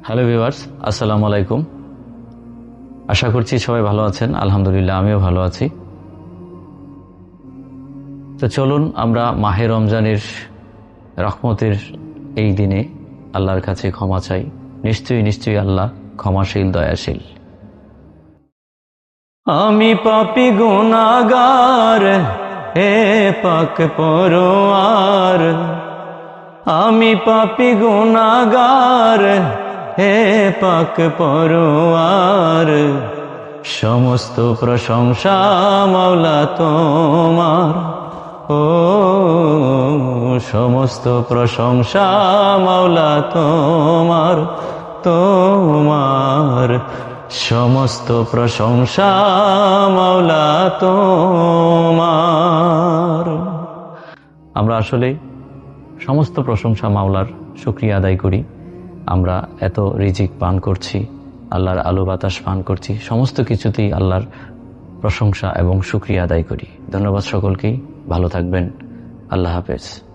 Hello viewers, আসসালামু আলাইকুম। আশা করছি সবাই ভালো আছেন। আলহামদুলিল্লাহ, আমিও ভালো আছি। তো চলুন আমরা মাহে রমজানের রহমতের এই দিনে আল্লাহর কাছে ক্ষমা চাই। নিশ্চয়ই নিশ্চয়ই আল্লাহ ক্ষমাশীল, দয়াশীল। আমি পাপী গুনাহগার, হে পাক পরোয়ার। আমি পাপী গুনাহগার, হে পাক পরোয়ার। সমস্ত প্রশংসা মাওলা তোমার, ও সমস্ত প্রশংসা মাওলা তোমার, তোমার সমস্ত প্রশংসা মাওলা তোমার। আমরা আসলে সমস্ত প্রশংসা মাওলার শুকরিয়া আদায় করি। আমরা এত রিজিক পান করছি, আল্লাহর আলো বাতাস পান করছি, সমস্ত কিছুতেই আল্লাহর প্রশংসা এবং শুকরিয়া আদায় করি। ধন্যবাদ সকলকেই। ভালো থাকবেন। আল্লাহ হাফেজ।